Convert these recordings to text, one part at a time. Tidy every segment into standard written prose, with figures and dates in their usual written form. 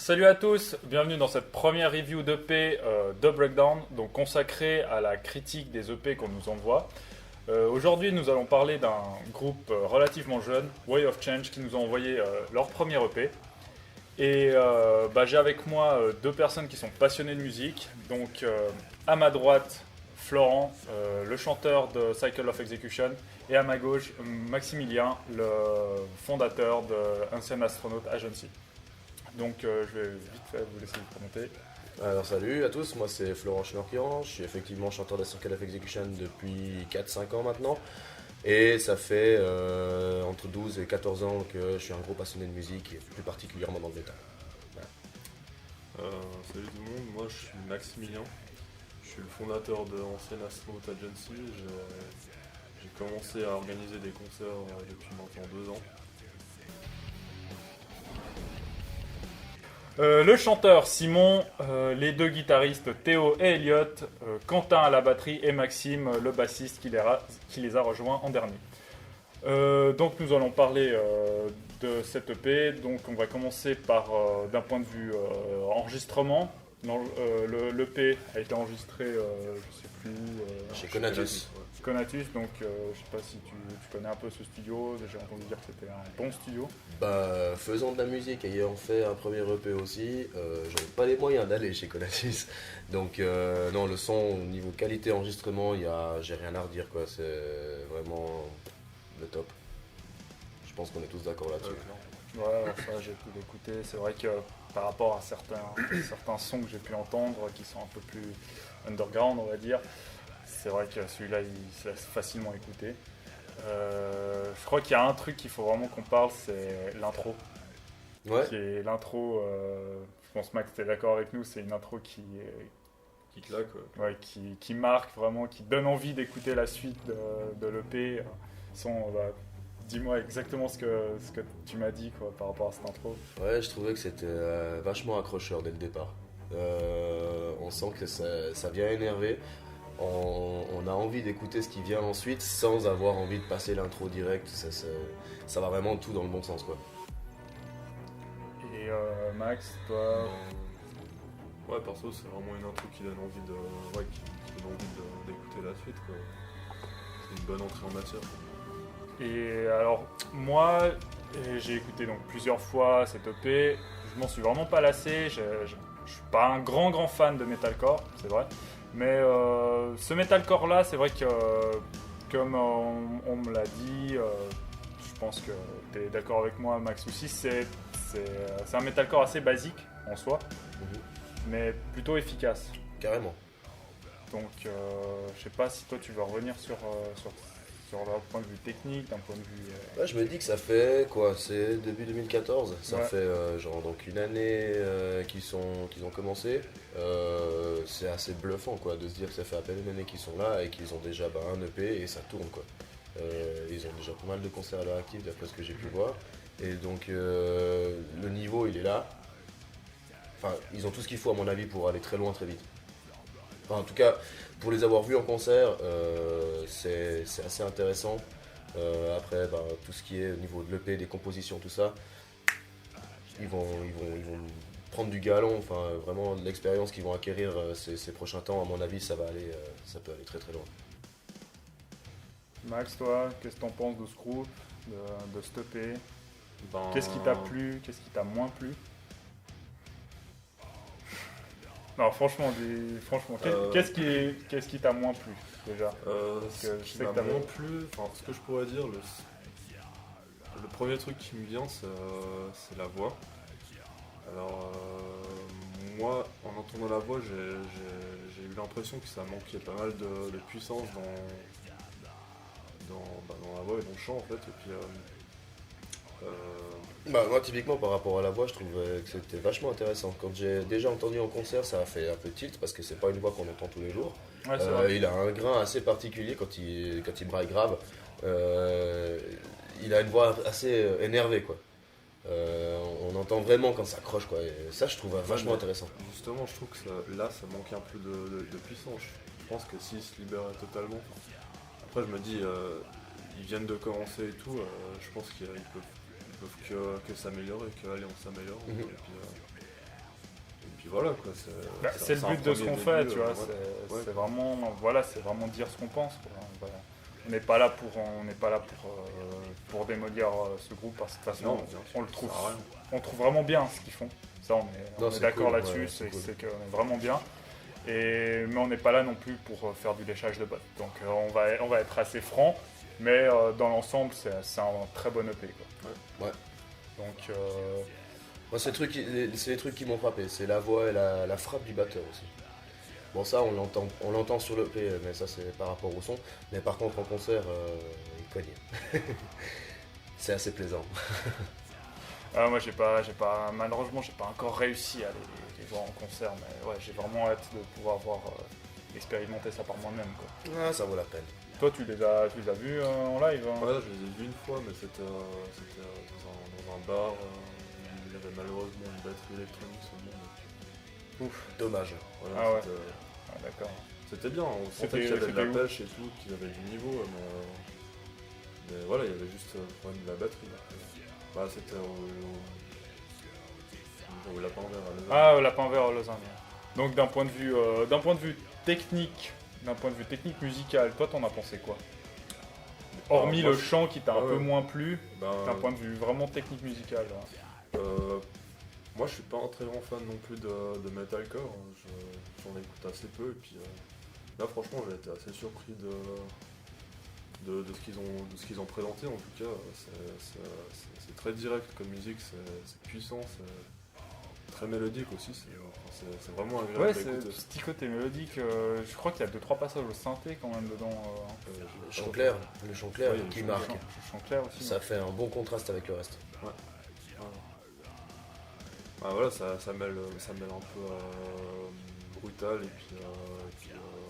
Salut à tous, bienvenue dans cette première review d'EP de Breakdown, donc consacrée à la critique des EP qu'on nous envoie. Aujourd'hui, nous allons parler d'un groupe relativement jeune, Way of Change, qui nous a envoyé leur premier EP. Et j'ai avec moi deux personnes qui sont passionnées de musique. Donc à ma droite, Florent, le chanteur de Cycle of Execution, et à ma gauche, Maximilien, le fondateur de Ancient Astronaut Agency. Donc je vais vite fait vous laisser vous présenter. Alors salut à tous, moi c'est Florent Schnorkian, je suis effectivement chanteur de Cycle of Execution depuis 4-5 ans maintenant. Et ça fait entre 12 et 14 ans que je suis un gros passionné de musique, et plus particulièrement dans le métal. Salut tout le monde, moi je suis Maximilien, je suis le fondateur de Ancient Astronaut Agency. J'ai commencé à organiser des concerts depuis maintenant 2 ans. Le chanteur Simon, les deux guitaristes Théo et Elliot, Quentin à la batterie et Maxime, le bassiste qui les a rejoints en dernier. Donc nous allons parler de cette EP. Donc on va commencer par d'un point de vue enregistrement. L'EP a été enregistré, je sais plus où, Chez Conatus. Conatus, donc je sais pas si tu connais un peu ce studio, j'ai entendu dire que c'était un bon studio. Faisant de la musique, ayant fait un premier EP aussi, j'avais pas les moyens d'aller chez Conatus. Donc non, le son au niveau qualité enregistrement, j'ai rien à redire quoi, c'est vraiment le top. Je pense qu'on est tous d'accord là-dessus. Ouais, alors ça j'ai pu l'écouter, c'est vrai que par rapport à certains sons que j'ai pu entendre qui sont un peu plus underground on va dire, c'est vrai que celui-là il se laisse facilement écouter. Je crois qu'il y a un truc qu'il faut vraiment qu'on parle, c'est l'intro. Ouais. Qui est l'intro, je pense Max t'es d'accord avec nous, c'est une intro qui claque. qui marque vraiment, qui donne envie d'écouter la suite de l'EP. Dis-moi exactement ce que tu m'as dit quoi, par rapport à cette intro. Ouais, je trouvais que c'était vachement accrocheur dès le départ. On sent que ça vient énerver. On a envie d'écouter ce qui vient ensuite sans avoir envie de passer l'intro direct. Ça va vraiment tout dans le bon sens quoi. Et Max, toi Ouais, perso c'est vraiment une intro qui donne envie d'écouter la suite quoi. C'est une bonne entrée en matière. Et alors moi j'ai écouté donc plusieurs fois cette EP, je m'en suis vraiment pas lassé, je suis pas un grand fan de metalcore, c'est vrai, mais ce metalcore là c'est vrai que comme on me l'a dit, je pense que tu es d'accord avec moi Max aussi, c'est un metalcore assez basique en soi, mais plutôt efficace. Carrément. Donc je sais pas si toi tu veux revenir sur leur point de vue technique, d'un point de vue... Ouais, je me dis que ça fait quoi, c'est début 2014, ça fait genre donc une année qu'ils ont commencé. C'est assez bluffant quoi de se dire que ça fait à peine une année qu'ils sont là et qu'ils ont déjà un EP et ça tourne quoi. Ils ont déjà pas mal de concerts à l'heure active d'après ce que j'ai pu voir. Et donc le niveau il est là. Enfin, ils ont tout ce qu'il faut à mon avis pour aller très loin très vite. Enfin, en tout cas, pour les avoir vus en concert, c'est assez intéressant. Après, tout ce qui est au niveau de l'EP, des compositions, tout ça, ils vont prendre du galon. Enfin, vraiment, l'expérience qu'ils vont acquérir ces prochains temps, à mon avis, ça peut aller très très loin. Max, toi, qu'est-ce que t'en penses de ce groupe, de cette EP? Qu'est-ce qui t'a plu, qu'est-ce qui t'a moins plu? Non, franchement, qu'est-ce qui t'a moins plu déjà? Ce qui m'a moins plu, ce que je pourrais dire, le premier truc qui me vient, c'est la voix. Alors, moi, en entendant la voix, j'ai eu l'impression que ça manquait pas mal de puissance dans la voix et dans le chant en fait. Et puis, moi typiquement par rapport à la voix je trouve que c'était vachement intéressant. Quand j'ai déjà entendu en concert ça a fait un peu tilt parce que c'est pas une voix qu'on entend tous les jours. Ouais, il a un grain assez particulier quand il braille grave. Il a une voix assez énervée quoi. On entend vraiment quand ça accroche quoi. Et ça je trouve vachement intéressant. Justement je trouve que ça manquait un peu de puissance. Je pense que s'il se libérait totalement. Après je me dis ils viennent de commencer et tout, je pense qu'ils peuvent que s'améliorer, que allez on s'améliore. Et puis, puis voilà quoi. C'est le but de ce qu'on fait, tu vois. C'est vraiment, voilà, c'est vraiment dire ce qu'on pense, quoi. Voilà. On n'est pas là pour démolir ce groupe parce que de toute façon on trouve vraiment bien ce qu'ils font. Ça on est d'accord là-dessus, c'est qu'on est vraiment bien. Mais on n'est pas là non plus pour faire du léchage de bottes. Donc on va être assez franc, mais dans l'ensemble c'est un très bon EP, quoi. Ouais. Donc moi, c'est les trucs qui m'ont frappé, c'est la voix et la frappe du batteur aussi. Bon, ça on l'entend sur l'EP, mais ça c'est par rapport au son. Mais par contre en concert, il cogne. C'est assez plaisant. Moi malheureusement j'ai pas encore réussi à les voir en concert, mais ouais, j'ai vraiment hâte de pouvoir expérimenter ça par moi-même, quoi. Ah, ça vaut la peine. Toi tu les as vus en live, hein? Ouais, je les ai vus une fois, mais c'était dans un bar. Il y avait malheureusement une batterie électronique sur le monde. Ouf, dommage. Voilà, ah ouais. D'accord. C'était bien, on sentait qu'il y avait de la pêche et tout, qu'il y avait du niveau, mais voilà, il y avait juste le problème de la batterie. Bah, c'était au Lapin Vert à Lausanne. Ah, au Lapin Vert à Lausanne. Donc d'un point de vue technique musical, toi t'en as pensé quoi? Hormis le chant qui t'a un peu moins plu, d'un point de vue vraiment technique musical. Moi je suis pas un très grand fan non plus de metalcore, j'en écoute assez peu, et puis là franchement j'ai été assez surpris de ce qu'ils ont présenté. En tout cas c'est très direct comme musique, c'est puissant, c'est très mélodique aussi, c'est vraiment agréable à écouter. Ouais, c'est petit côté mélodique, je crois qu'il y a 2-3 passages au synthé quand même dedans. Le chant clair qui marque. Le chant clair aussi. Ça fait un bon contraste avec le reste. Ouais. Ah, voilà, ça mêle un peu brutal et puis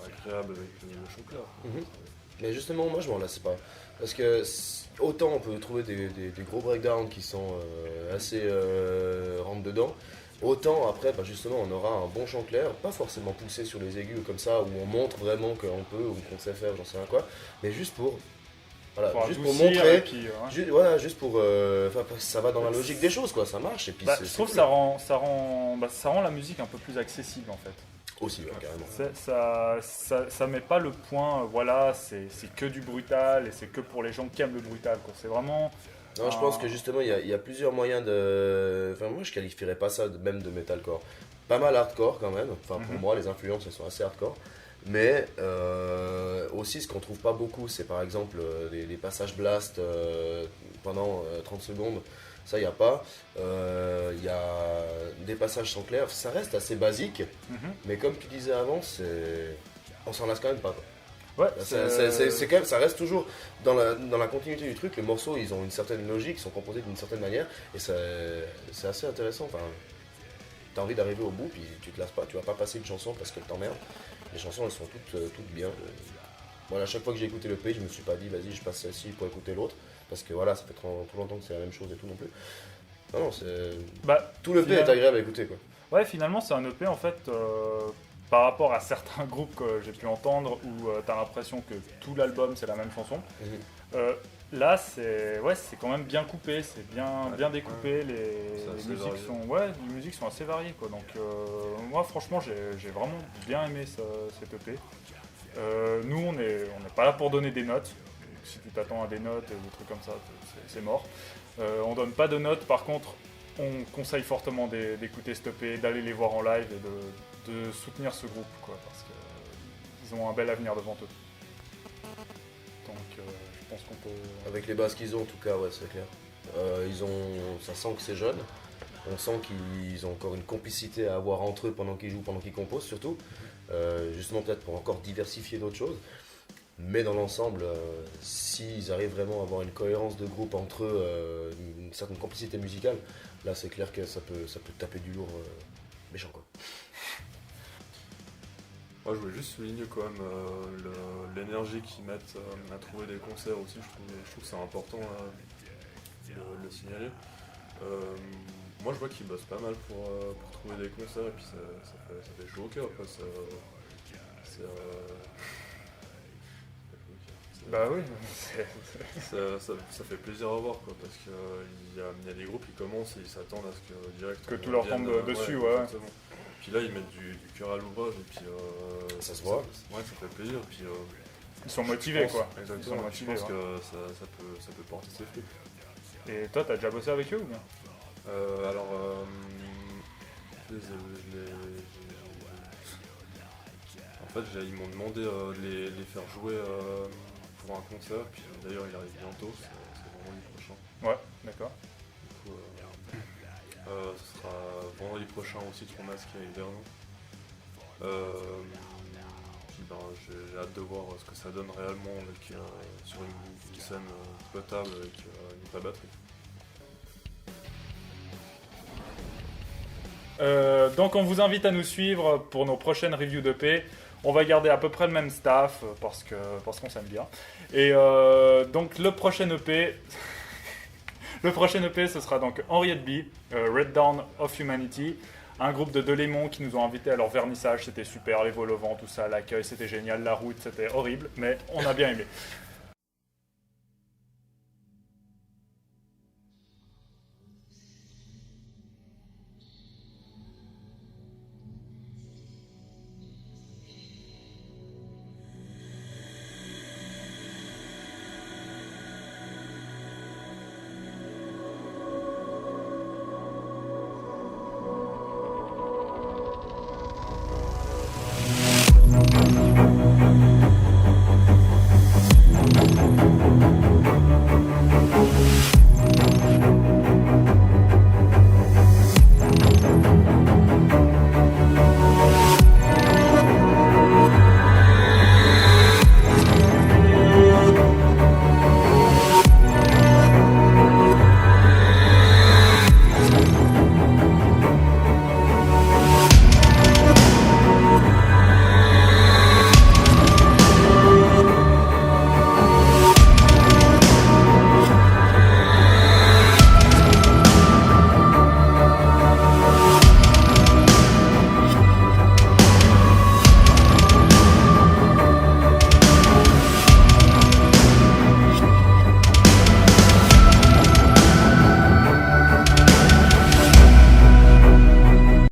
agréable avec le chant clair. Mm-hmm. Mais justement, moi je m'en lasse pas. Parce que autant on peut trouver des gros breakdowns qui sont assez rentre dedans, autant après justement on aura un bon chant clair, pas forcément poussé sur les aigus comme ça, où on montre vraiment qu'on peut ou qu'on sait faire, j'en sais rien quoi, mais juste pour. Voilà, juste pour montrer, juste pour, ça va dans la logique des choses, quoi, ça marche. Et puis je trouve que ça rend la musique un peu plus accessible en fait. Aussi, ouais, carrément. Ça met pas le point, voilà, c'est que du brutal et c'est que pour les gens qui aiment le brutal, quoi. C'est vraiment. Non, je pense que justement il y a plusieurs moyens de. Enfin, moi je qualifierais pas ça même de metalcore. Pas mal hardcore quand même. Enfin, pour moi, les influences elles sont assez hardcore. Mais aussi, ce qu'on trouve pas beaucoup, c'est par exemple les passages blast pendant 30 secondes. Ça, il n'y a pas. Il y a des passages sans clair. Ça reste assez basique. Mais comme tu disais avant, on s'en lasse quand même pas. Ouais, c'est quand même, ça reste toujours dans la continuité du truc. Les morceaux, ils ont une certaine logique, ils sont composés d'une certaine manière. Et c'est assez intéressant. Enfin, t'as envie d'arriver au bout, puis tu te lasses pas. Tu vas pas passer une chanson parce qu'elle t'emmerde. Les chansons, elles sont toutes bien. Voilà, à chaque fois que j'ai écouté le pays, je me suis pas dit, vas-y, je passe celle-ci pour écouter l'autre. Parce que voilà, ça fait trop longtemps que c'est la même chose et tout non plus. Non, tout le EP est agréable à écouter, quoi. Ouais, finalement, c'est un EP en fait, par rapport à certains groupes que j'ai pu entendre où t'as l'impression que tout l'album c'est la même chanson. Là, c'est quand même bien coupé, c'est bien découpé. Les musiques sont assez variées, quoi. Donc, moi, franchement, j'ai vraiment bien aimé cet EP. Nous, on n'est pas là pour donner des notes. Si tu t'attends à des notes et des trucs comme ça, c'est mort. On donne pas de notes. Par contre, on conseille fortement d'écouter cet EP, d'aller les voir en live et de soutenir ce groupe, quoi, parce qu'ils ont un bel avenir devant eux. Donc, je pense qu'on peut. Avec les bases qu'ils ont, en tout cas, ouais, c'est clair. Ça sent que c'est jeune. On sent qu'ils ont encore une complicité à avoir entre eux pendant qu'ils jouent, pendant qu'ils composent, surtout. Justement, peut-être pour encore diversifier d'autres choses. Mais dans l'ensemble, s'ils arrivent vraiment à avoir une cohérence de groupe entre eux, une certaine complicité musicale, là c'est clair que ça peut taper du lourd méchant, quoi. Moi je voulais juste souligner quand même l'énergie qu'ils mettent à trouver des concerts aussi, je trouve que c'est important de le signaler. Moi je vois qu'ils bossent pas mal pour trouver des concerts et puis ça fait chaud au cœur, quoi. Bah oui, ça fait plaisir à voir, quoi, parce qu'il y a des groupes qui commencent et ils s'attendent à ce que direct que tout leur tombe dessus, ouais. Puis là, ils mettent du cœur à l'ouvrage et puis Ça se voit. Ouais, ça fait plaisir. Puis, Ils sont motivés, quoi. Exactement. Ils sont motivés, je pense ouais. que ça peut porter ses fruits. Et toi, t'as déjà bossé avec eux ou bien? Alors, en fait, ils m'ont demandé de les faire jouer pour un concert. Puis d'ailleurs, il arrive bientôt. C'est vendredi prochain. Ouais, d'accord. Du coup, ce sera vendredi prochain au Citron Masqué à Yvernon. Puis j'ai hâte de voir ce que ça donne réellement avec, sur une scène potable avec une vraie batterie. Donc on vous invite à nous suivre pour nos prochaines reviews d'EP. On va garder à peu près le même staff parce qu'on s'aime bien. Et donc le prochain EP, le prochain EP, ce sera donc Henriette B, Red Dawn of Humanity, un groupe de Delémont qui nous ont invités à leur vernissage. C'était super, les vols au vent, tout ça, l'accueil, c'était génial, la route, c'était horrible, mais on a bien aimé.